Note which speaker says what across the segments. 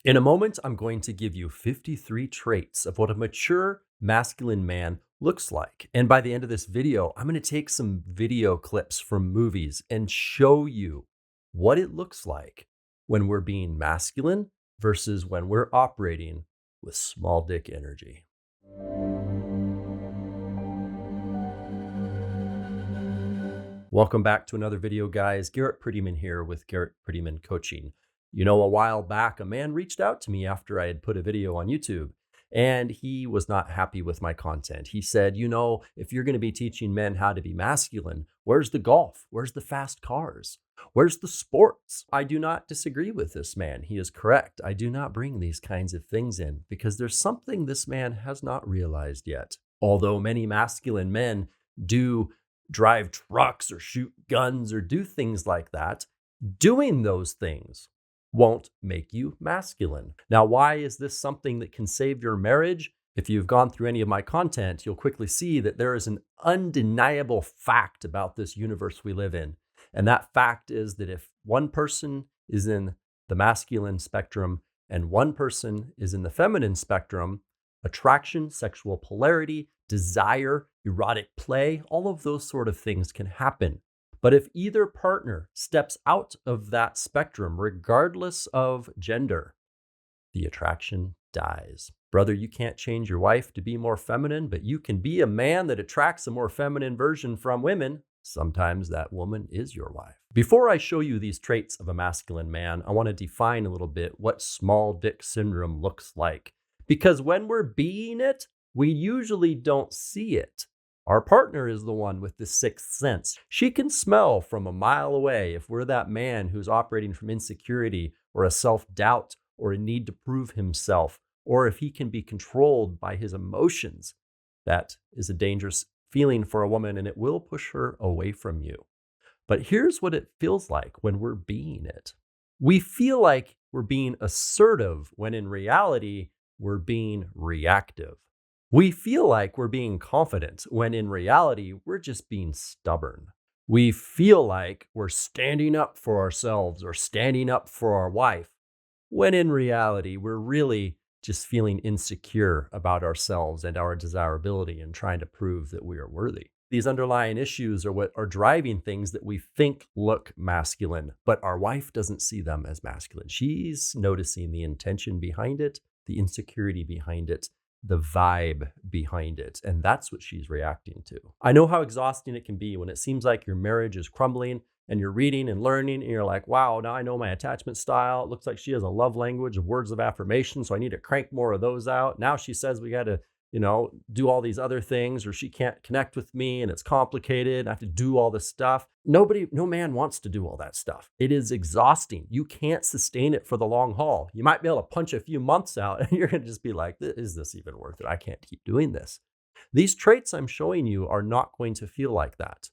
Speaker 1: In a moment, I'm going to give you 53 traits of what a mature masculine man looks like. And by the end of this video, I'm going to take some video clips from movies and show you what it looks like when we're being masculine versus when we're operating with small dick energy. Welcome back to another video, guys. Garrett Prettyman here with Garrett Prettyman Coaching. You know, a while back, a man reached out to me after I had put a video on YouTube, and he was not happy with my content. He said, if you're going to be teaching men how to be masculine, where's the golf? Where's the fast cars? Where's the sports? I do not disagree with this man. He is correct. I do not bring these kinds of things in because there's something this man has not realized yet. Although many masculine men do drive trucks or shoot guns or do things like that, doing those things won't make you masculine. Now, why is this something that can save your marriage? If you've gone through any of my content, you'll quickly see that there is an undeniable fact about this universe we live in. And that fact is that if one person is in the masculine spectrum and one person is in the feminine spectrum, attraction, sexual polarity, desire, erotic play, all of those sort of things can happen. But if either partner steps out of that spectrum, regardless of gender, the attraction dies. Brother, you can't change your wife to be more feminine, but you can be a man that attracts a more feminine version from women. Sometimes that woman is your wife. Before I show you these traits of a masculine man, I want to define a little bit what small dick syndrome looks like. Because when we're being it, we usually don't see it. Our partner is the one with the sixth sense. She can smell from a mile away if we're that man who's operating from insecurity or a self-doubt or a need to prove himself, or if he can be controlled by his emotions. That is a dangerous feeling for a woman, and it will push her away from you. But here's what it feels like when we're being it. We feel like we're being assertive when in reality, we're being reactive. We feel like we're being confident when in reality, we're just being stubborn. We feel like we're standing up for ourselves or standing up for our wife when in reality, we're really just feeling insecure about ourselves and our desirability and trying to prove that we are worthy. These underlying issues are what are driving things that we think look masculine, but our wife doesn't see them as masculine. She's noticing the intention behind it, the insecurity behind it, the vibe behind it. And that's what she's reacting to. I know how exhausting it can be when it seems like your marriage is crumbling and you're reading and learning and you're like, wow, now I know my attachment style. It looks like she has a love language of words of affirmation. So I need to crank more of those out. Now she says we got to, do all these other things, or she can't connect with me and it's complicated. I have to do all this stuff. No man wants to do all that stuff. It is exhausting. You can't sustain it for the long haul. You might be able to punch a few months out and you're going to just be like, is this even worth it? I can't keep doing this. These traits I'm showing you are not going to feel like that.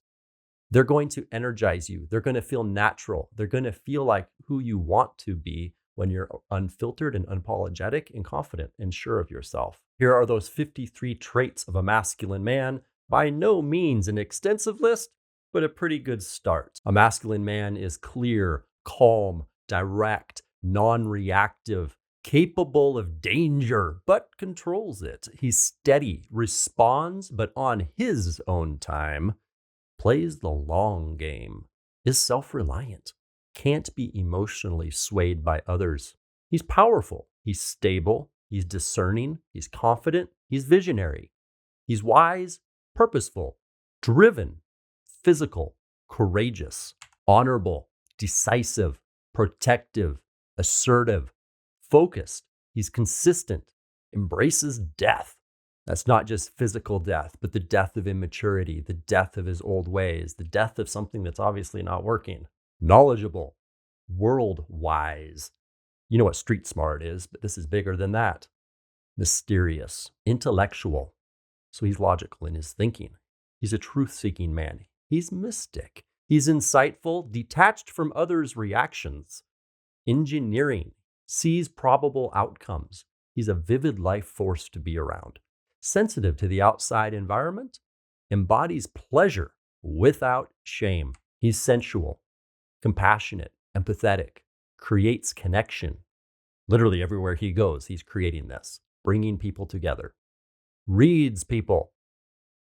Speaker 1: They're going to energize you. They're going to feel natural. They're going to feel like who you want to be when you're unfiltered and unapologetic and confident and sure of yourself. Here are those 53 traits of a masculine man. By no means an extensive list, but a pretty good start. A masculine man is clear, calm, direct, non-reactive, capable of danger, but controls it. He's steady, responds, but on his own time, plays the long game, is self-reliant, can't be emotionally swayed by others. He's powerful, he's stable, he's discerning, he's confident, he's visionary. He's wise, purposeful, driven, physical, courageous, honorable, decisive, protective, assertive, focused. He's consistent, embraces death. That's not just physical death, but the death of immaturity, the death of his old ways, the death of something that's obviously not working. Knowledgeable, world-wise. You know what street smart is, but this is bigger than that. Mysterious, intellectual. So he's logical in his thinking. He's a truth-seeking man. He's mystic. He's insightful, detached from others' reactions. Engineering, sees probable outcomes. He's a vivid life force to be around. Sensitive to the outside environment, embodies pleasure without shame. He's sensual, compassionate, empathetic, creates connection, Literally everywhere he goes, he's creating this, bringing people together, reads people,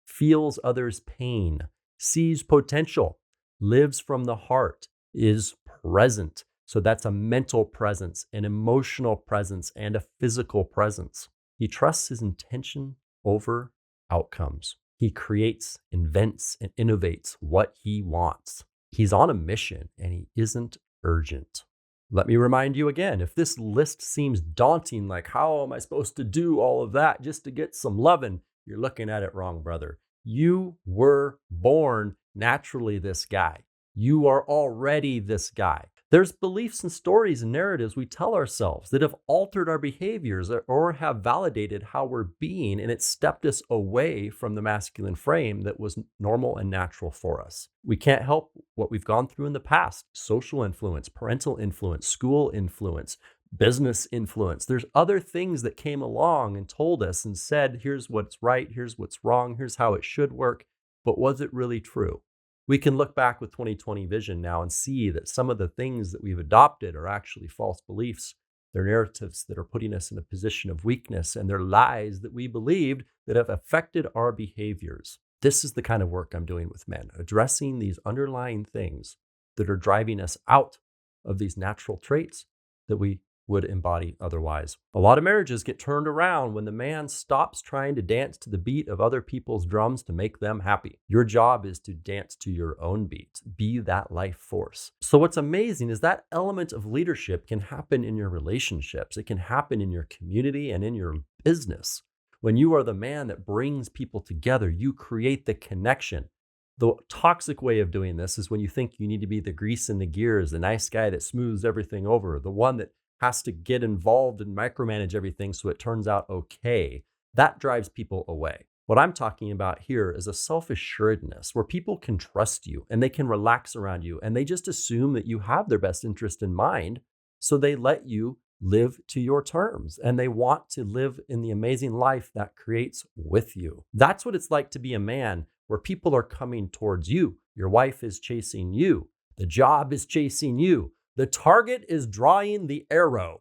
Speaker 1: feels others' pain, sees potential, lives from the heart, is present. So that's a mental presence, an emotional presence, and a physical presence. He trusts his intention over outcomes. He creates, invents, and innovates what he wants. He's on a mission and he isn't urgent. Let me remind you again, if this list seems daunting, like how am I supposed to do all of that just to get some loving? You're looking at it wrong, brother. You were born naturally this guy. You are already this guy. There's beliefs and stories and narratives we tell ourselves that have altered our behaviors or have validated how we're being, and it stepped us away from the masculine frame that was normal and natural for us. We can't help what we've gone through in the past: social influence, parental influence, school influence, business influence. There's other things that came along and told us and said, here's what's right, here's what's wrong, here's how it should work. But was it really true? We can look back with 2020 vision now and see that some of the things that we've adopted are actually false beliefs. They're narratives that are putting us in a position of weakness, and they're lies that we believed that have affected our behaviors. This is the kind of work I'm doing with men, addressing these underlying things that are driving us out of these natural traits that we would embody otherwise. A lot of marriages get turned around when the man stops trying to dance to the beat of other people's drums to make them happy. Your job is to dance to your own beat. Be that life force. So what's amazing is that element of leadership can happen in your relationships. It can happen in your community and in your business. When you are the man that brings people together, you create the connection. The toxic way of doing this is when you think you need to be the grease in the gears, the nice guy that smooths everything over, the one that has to get involved and micromanage everything so it turns out okay. That drives people away. What I'm talking about here is a self-assuredness where people can trust you and they can relax around you and they just assume that you have their best interest in mind. So they let you live to your terms and they want to live in the amazing life that creates with you. That's what it's like to be a man where people are coming towards you. Your wife is chasing you. The job is chasing you. The target is drawing the arrow.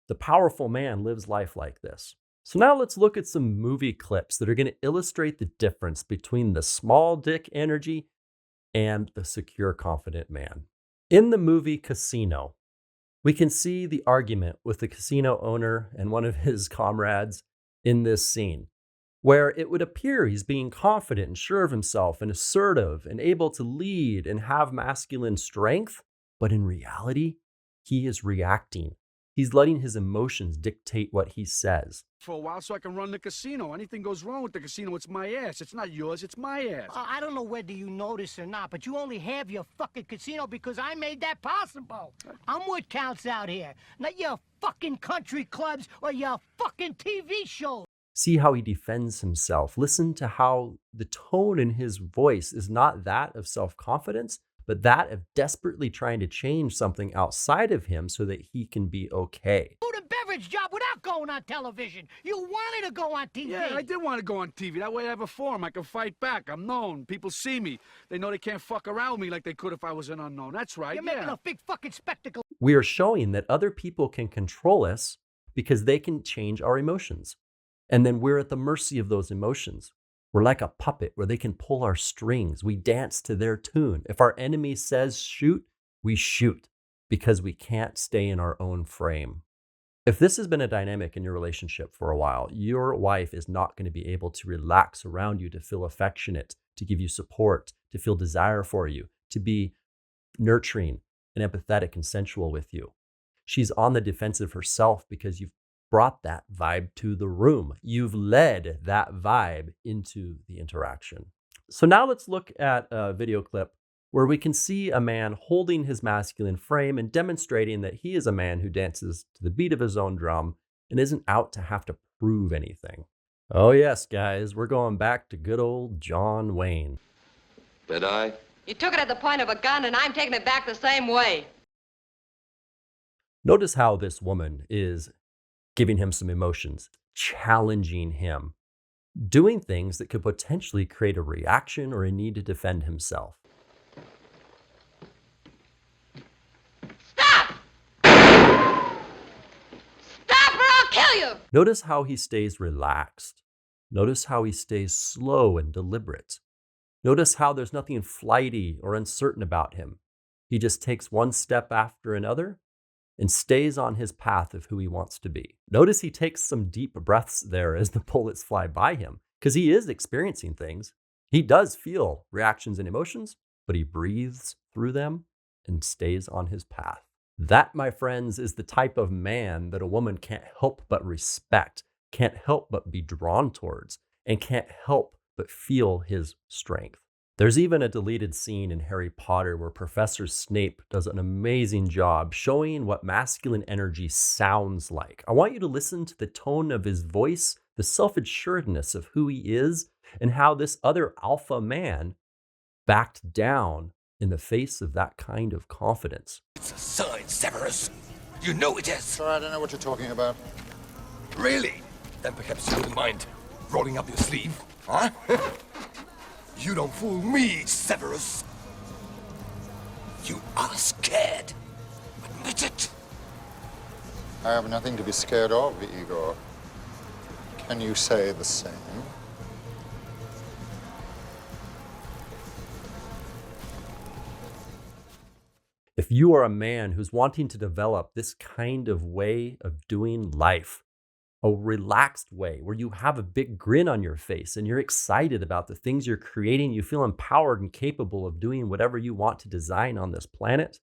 Speaker 1: The powerful man lives life like this. So now let's look at some movie clips that are going to illustrate the difference between the small dick energy and the secure, confident man. In the movie Casino, we can see the argument with the casino owner and one of his comrades in this scene, where it would appear he's being confident and sure of himself and assertive and able to lead and have masculine strength. But in reality, he is reacting. He's letting his emotions dictate what he says.
Speaker 2: For a while so I can run the casino. Anything goes wrong with the casino, it's my ass. It's not yours, it's my ass.
Speaker 3: I don't know whether you know this or not, but you only have your fucking casino because I made that possible. I'm what counts out here, not your fucking country clubs or your fucking TV shows.
Speaker 1: See how he defends himself. Listen to how the tone in his voice is not that of self-confidence, but that of desperately trying to change something outside of him so that he can be okay.
Speaker 3: Food and beverage job without going on television. You wanted to go on TV.
Speaker 2: Yeah, I did want to go on TV. That way I have a forum. I can fight back. I'm known. People see me. They know they can't fuck around with me like they could if I was an unknown. That's right,
Speaker 3: You're making a big fucking spectacle.
Speaker 1: We are showing that other people can control us because they can change our emotions. And then we're at the mercy of those emotions. We're like a puppet where they can pull our strings. We dance to their tune. If our enemy says shoot, we shoot because we can't stay in our own frame. If this has been a dynamic in your relationship for a while, your wife is not going to be able to relax around you, to feel affectionate, to give you support, to feel desire for you, to be nurturing and empathetic and sensual with you. She's on the defensive herself because you've brought that vibe to the room. You've led that vibe into the interaction. So now let's look at a video clip where we can see a man holding his masculine frame and demonstrating that he is a man who dances to the beat of his own drum and isn't out to have to prove anything. Oh yes, guys, we're going back to good old John Wayne.
Speaker 4: Did I?
Speaker 5: You took it at the point of a gun, and I'm taking it back the same way.
Speaker 1: Notice how this woman is giving him some emotions, challenging him, doing things that could potentially create a reaction or a need to defend himself.
Speaker 5: Stop! kill you!
Speaker 1: Notice how he stays relaxed. Notice how he stays slow and deliberate. Notice how there's nothing flighty or uncertain about him. He just takes one step after another and stays on his path of who he wants to be. Notice he takes some deep breaths there as the bullets fly by him, because he is experiencing things. He does feel reactions and emotions, but he breathes through them and stays on his path. That, my friends, is the type of man that a woman can't help but respect, can't help but be drawn towards, and can't help but feel his strength. There's even a deleted scene in Harry Potter where Professor Snape does an amazing job showing what masculine energy sounds like. I want you to listen to the tone of his voice, the self-assuredness of who he is, and how this other alpha man backed down in the face of that kind of confidence.
Speaker 4: It's a sign, Severus. You know it is.
Speaker 6: Sorry, I don't know what you're talking about.
Speaker 4: Really? Then perhaps you wouldn't mind rolling up your sleeve, huh? You don't fool me, Severus. You are scared. Admit it.
Speaker 6: I have nothing to be scared of, Igor. Can you say the same?
Speaker 1: If you are a man who's wanting to develop this kind of way of doing life, a relaxed way where you have a big grin on your face and you're excited about the things you're creating, you feel empowered and capable of doing whatever you want to design on this planet,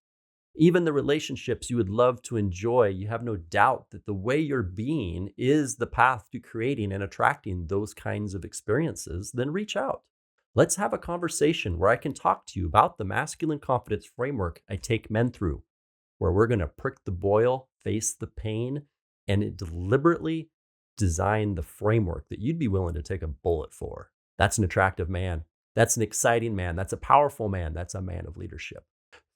Speaker 1: even the relationships you would love to enjoy, you have no doubt that the way you're being is the path to creating and attracting those kinds of experiences, then reach out. Let's have a conversation where I can talk to you about the masculine confidence framework I take men through, where we're going to prick the boil, face the pain, and deliberately design the framework that you'd be willing to take a bullet for. That's an attractive man. That's an exciting man. That's a powerful man. That's a man of leadership.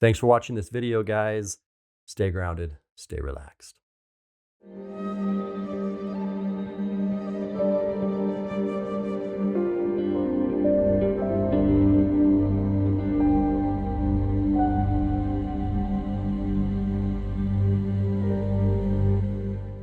Speaker 1: Thanks for watching this video, guys. Stay grounded, stay relaxed.